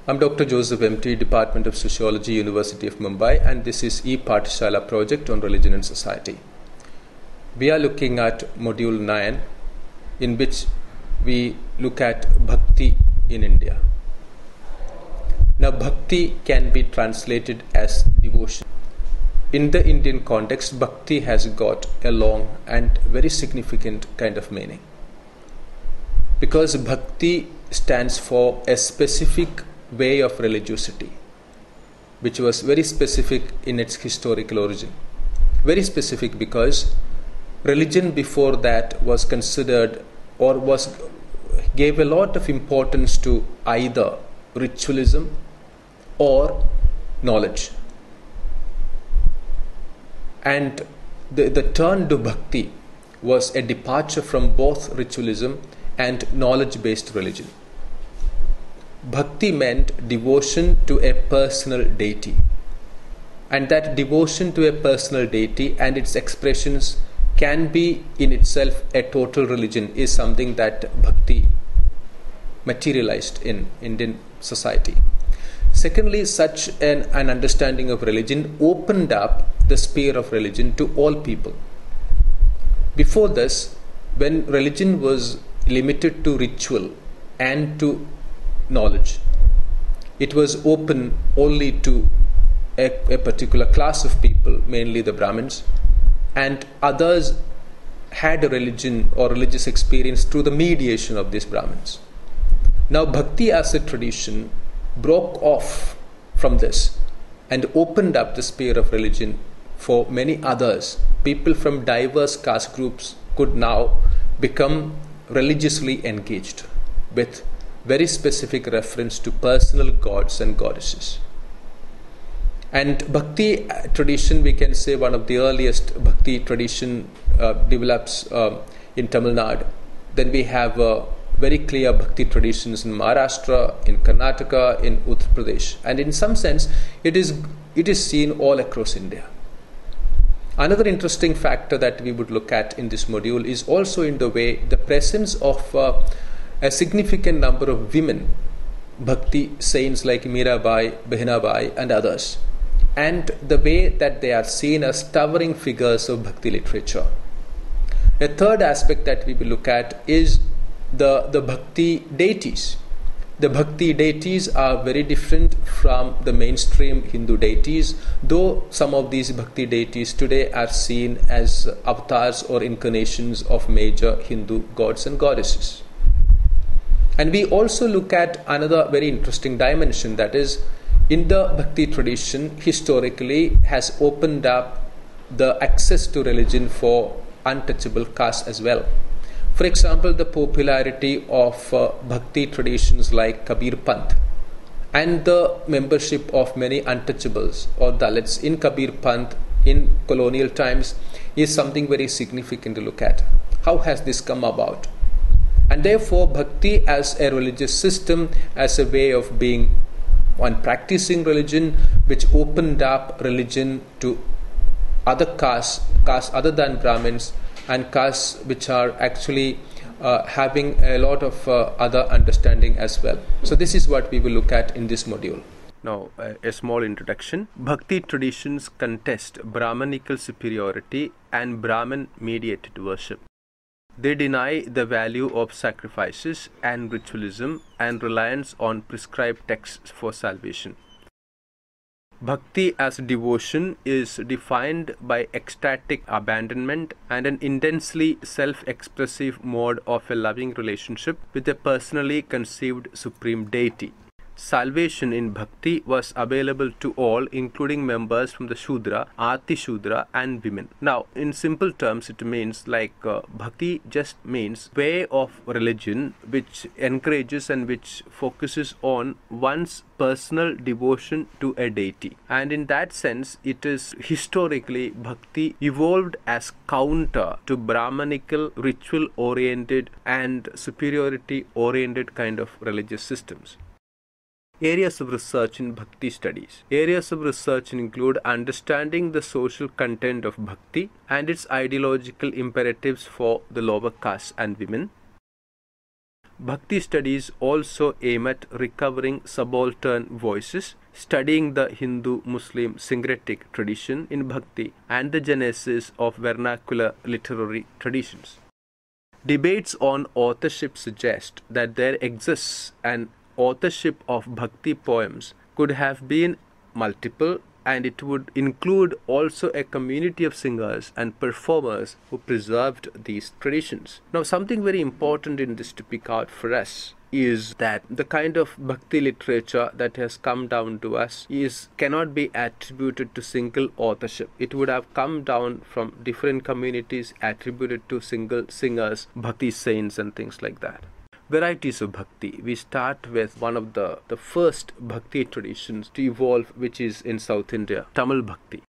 I'm Dr. Joseph MT, Department of Sociology, University of Mumbai, and this is E-Pathshala project on religion and society. We are looking at Module 9, in which we look at Bhakti in India. Now, Bhakti can be translated as devotion. In the Indian context, Bhakti has got a long and very significant kind of meaning. Because Bhakti stands for a specific way of religiosity, which was very specific in its historical origin. Very specific because religion before that was considered or gave a lot of importance to either ritualism or knowledge. And the turn to Bhakti was a departure from both ritualism and knowledge-based religion. Bhakti meant devotion to a personal deity. And that devotion to a personal deity and its expressions can be in itself a total religion is something that Bhakti materialized in Indian society. Secondly, such an understanding of religion opened up the sphere of religion to all people. Before this, when religion was limited to ritual and to knowledge, it was open only to a particular class of people, mainly the Brahmins, and others had a religion or religious experience through the mediation of these Brahmins. Now, Bhakti as a tradition broke off from this and opened up the sphere of religion for many others. People from diverse caste groups could now become religiously engaged with very specific reference to personal gods and goddesses. And Bhakti tradition, we can say one of the earliest Bhakti tradition develops in Tamil Nadu. Then we have very clear Bhakti traditions in Maharashtra, in Karnataka, in Uttar Pradesh. And in some sense, it is seen all across India. Another interesting factor that we would look at in this module is also in the way the presence of a significant number of women, Bhakti saints like Mirabai, Behnabai and others, and the way that they are seen as towering figures of Bhakti literature. A third aspect that we will look at is the Bhakti deities. The Bhakti deities are very different from the mainstream Hindu deities, though some of these Bhakti deities today are seen as avatars or incarnations of major Hindu gods and goddesses. And we also look at another very interesting dimension, that is, in the Bhakti tradition, historically has opened up the access to religion for untouchable castes as well. For example, the popularity of Bhakti traditions like Kabir Panth and the membership of many untouchables or Dalits in Kabir Panth in colonial times is something very significant to look at. How has this come about? And therefore, Bhakti as a religious system, as a way of being one practicing religion, which opened up religion to other castes other than Brahmins, and castes which are actually having a lot of other understanding as well. So this is what we will look at in this module. Now, a small introduction. Bhakti traditions contest Brahmanical superiority and Brahman-mediated worship. They deny the value of sacrifices and ritualism and reliance on prescribed texts for salvation. Bhakti as devotion is defined by ecstatic abandonment and an intensely self-expressive mode of a loving relationship with a personally conceived supreme deity. Salvation in Bhakti was available to all, including members from the Shudra, Ati Shudra and women. Now, in simple terms, it means Bhakti just means way of religion which encourages and which focuses on one's personal devotion to a deity. And in that sense, it is historically Bhakti evolved as counter to Brahmanical, ritual-oriented and superiority-oriented kind of religious systems. Areas of research in Bhakti studies. Areas of research include understanding the social content of Bhakti and its ideological imperatives for the lower castes and women, Bhakti studies also aim at recovering subaltern voices, studying the Hindu-Muslim syncretic tradition in Bhakti and the genesis of vernacular literary traditions. Debates on authorship suggest that there exists an authorship of Bhakti poems could have been multiple, and it would include also a community of singers and performers who preserved these traditions. Now, something very important in this to pick out for us is that the kind of Bhakti literature that has come down to us cannot be attributed to single authorship. It would have come down from different communities, attributed to single singers, Bhakti saints and things like that. Varieties of Bhakti. We start with one of the first Bhakti traditions to evolve, which is in South India, Tamil Bhakti.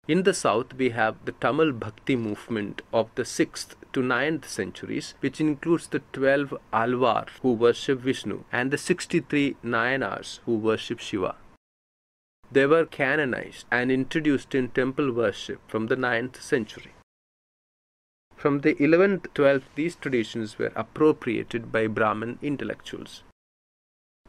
In the south, we have the Tamil Bhakti movement of the 6th to 9th centuries, which includes the 12 Alvar who worship Vishnu and the 63 Nayanars who worship Shiva. They were canonized and introduced in temple worship from the 9th century. From the 11th, 12th, these traditions were appropriated by Brahmin intellectuals.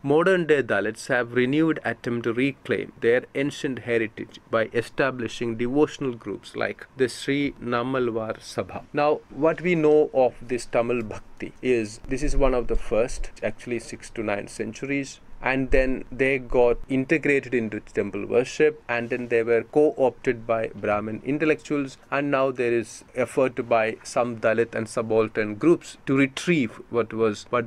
Modern-day Dalits have renewed attempt to reclaim their ancient heritage by establishing devotional groups like the Sri Namalvar Sabha. Now, what we know of this Tamil Bhakti is this is one of the first, actually 6th to 9th centuries. And then they got integrated into temple worship, and then they were co-opted by Brahmin intellectuals, and now there is effort by some Dalit and subaltern groups to retrieve what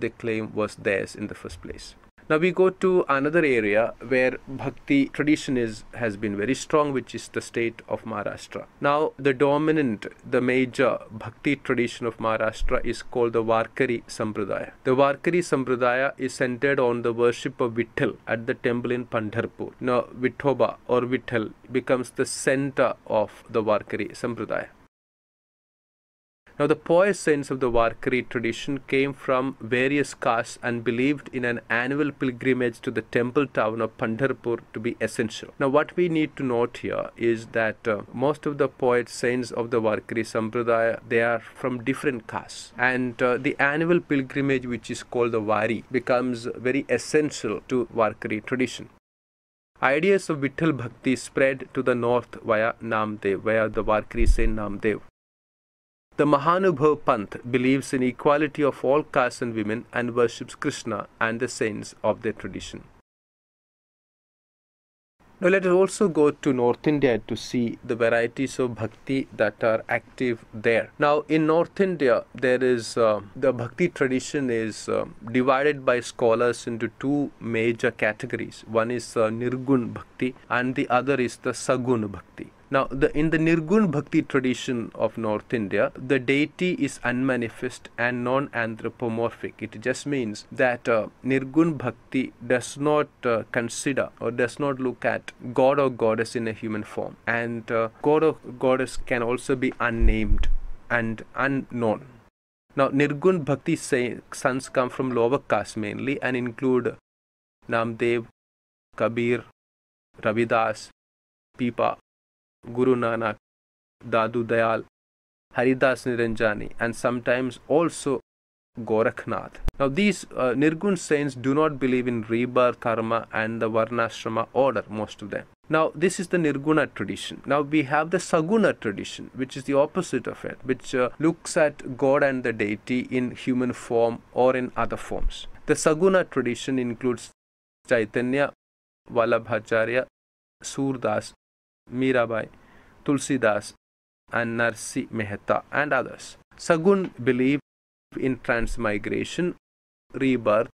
they claim was theirs in the first place. Now we go to another area where Bhakti tradition has been very strong, which is the state of Maharashtra. Now the major Bhakti tradition of Maharashtra is called the Varkari Sampradaya. The Varkari Sampradaya is centered on the worship of Vitthal at the temple in Pandharpur. Now Vithoba or Vitthal becomes the center of the Varkari Sampradaya. Now, the pious saints of the Varkari tradition came from various castes and believed in an annual pilgrimage to the temple town of Pandharpur to be essential. Now, what we need to note here is that most of the pious saints of the Varkari Sampradaya, they are from different castes. And the annual pilgrimage, which is called the Vari, becomes very essential to Varkari tradition. Ideas of Vitthal Bhakti spread to the north via Namdev, via the Varkari saint Namdev. The Mahanubhav Panth believes in equality of all castes and women and worships Krishna and the saints of their tradition. Now let us also go to North India to see the varieties of Bhakti that are active there. Now in North India, there is the Bhakti tradition is divided by scholars into two major categories. One is Nirgun Bhakti and the other is the Sagun Bhakti. Now, in the Nirgun Bhakti tradition of North India, the deity is unmanifest and non-anthropomorphic. It just means that Nirgun Bhakti does not consider or does not look at God or goddess in a human form. And God or goddess can also be unnamed and unknown. Now, Nirgun Bhakti sons come from lower caste mainly and include Namdev, Kabir, Ravidas, Pipa, Guru Nanak, Dadu Dayal, Haridas Niranjani, and sometimes also Gorakhnath. Now these Nirgun saints do not believe in rebirth, karma and the Varnashrama order, most of them. Now this is the Nirguna tradition. Now we have the Saguna tradition, which is the opposite of it, which looks at God and the deity in human form or in other forms. The Saguna tradition includes Chaitanya, Vallabhacharya, Surdas, Mirabai, Tulsidas and Narsi Mehta and others. Sagun believe in transmigration, rebirth,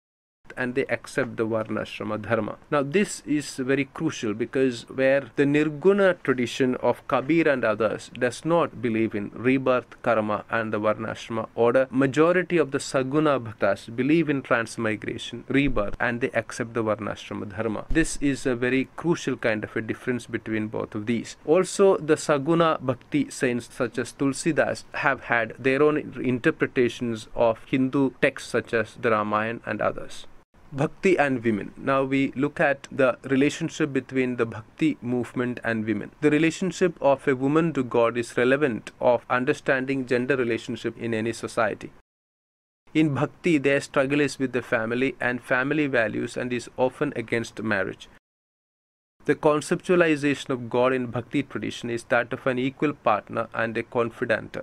and they accept the Varnashrama Dharma. Now this is very crucial because where the Nirguna tradition of Kabir and others does not believe in rebirth, karma and the Varnashrama order, majority of the Saguna Bhaktas believe in transmigration, rebirth and they accept the Varnashrama Dharma. This is a very crucial kind of a difference between both of these. Also the Saguna Bhakti saints such as Tulsidas have had their own interpretations of Hindu texts such as the Ramayana and others. Bhakti and women. Now we look at the relationship between the Bhakti movement and women. The relationship of a woman to God is relevant of understanding gender relationship in any society. In Bhakti, their struggle is with the family and family values and is often against marriage. The conceptualization of God in Bhakti tradition is that of an equal partner and a confidant.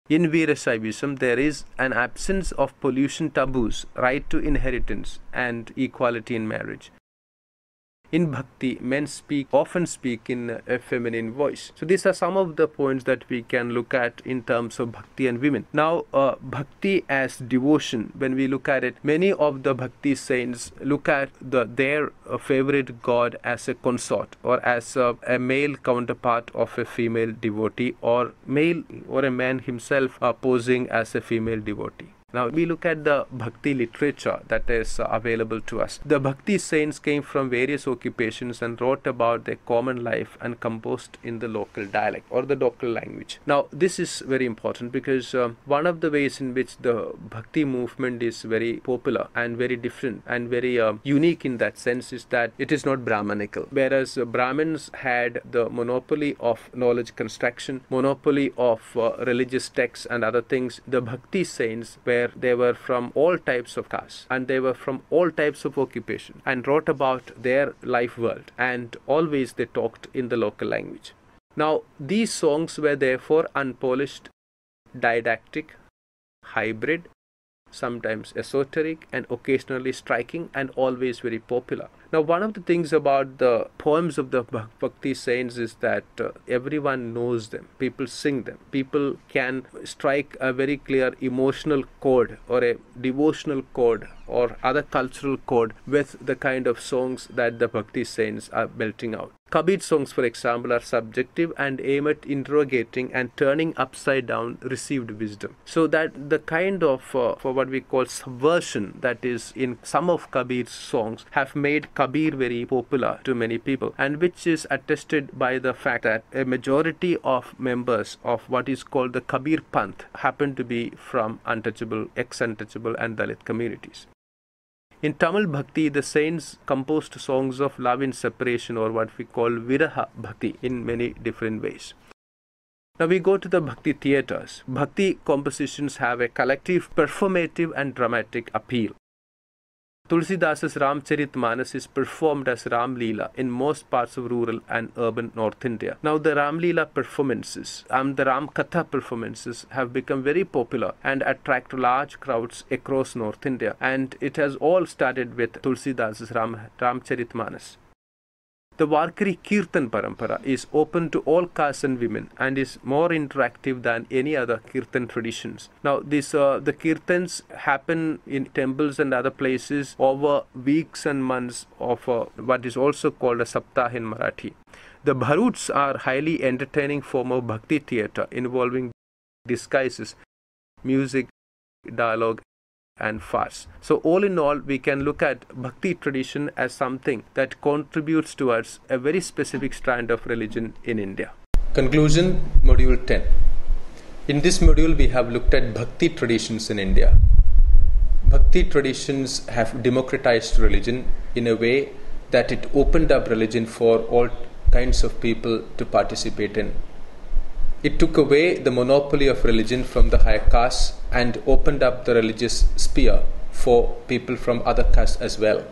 In Veerashaivism, there is an absence of pollution taboos, right to inheritance, and equality in marriage. In Bhakti, men often speak in a feminine voice. So these are some of the points that we can look at in terms of Bhakti and women. Now, Bhakti as devotion, when we look at it, many of the Bhakti saints look at their favorite god as a consort or as a male counterpart of a female devotee, or a man himself posing as a female devotee. Now, we look at the Bhakti literature that is available to us. The Bhakti saints came from various occupations and wrote about their common life and composed in the local dialect or the local language. Now, this is very important because one of the ways in which the Bhakti movement is very popular and very different and very unique in that sense is that it is not Brahmanical. Whereas Brahmins had the monopoly of knowledge construction, monopoly of religious texts and other things, the Bhakti saints they were from all types of castes and they were from all types of occupation and wrote about their life world, and always they talked in the local language. Now, these songs were therefore unpolished, didactic, hybrid, sometimes esoteric, and occasionally striking, and always very popular. Now, one of the things about the poems of the Bhakti saints is that everyone knows them. People sing them. People can strike a very clear emotional chord or a devotional chord or other cultural chord with the kind of songs that the Bhakti saints are belting out. Kabir songs, for example, are subjective and aim at interrogating and turning upside down received wisdom. So that the kind of, for what we call subversion that is in some of Kabir's songs have made Kabir very popular to many people, and which is attested by the fact that a majority of members of what is called the Kabir Panth happen to be from untouchable, ex-untouchable and Dalit communities. In Tamil Bhakti, the saints composed songs of love in separation, or what we call Viraha Bhakti, in many different ways. Now we go to the Bhakti theatres. Bhakti compositions have a collective, performative and dramatic appeal. Tulsidasa's Ramcharitmanas is performed as Ram Leela in most parts of rural and urban North India. Now the Ram Leela performances and the Ram Katha performances have become very popular and attract large crowds across North India, and it has all started with Tulsidasa's Ramcharitmanas. The Varkari Kirtan Parampara is open to all castes and women and is more interactive than any other Kirtan traditions. Now, the Kirtans happen in temples and other places over weeks and months of what is also called a Saptah in Marathi. The Bharuts are highly entertaining form of Bhakti theatre involving disguises, music, dialogue, and farce. So all in all, we can look at Bhakti tradition as something that contributes towards a very specific strand of religion in India. Conclusion, Module 10. In this module, we have looked at Bhakti traditions in India. Bhakti traditions have democratized religion in a way that it opened up religion for all kinds of people to participate in. It took away the monopoly of religion from the higher castes and opened up the religious sphere for people from other castes as well.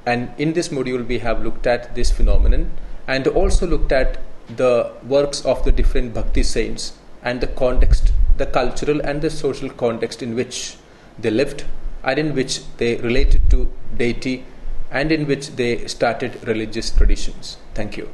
And in this module, we have looked at this phenomenon and also looked at the works of the different Bhakti saints and the context, the cultural and the social context in which they lived and in which they related to deity and in which they started religious traditions. Thank you.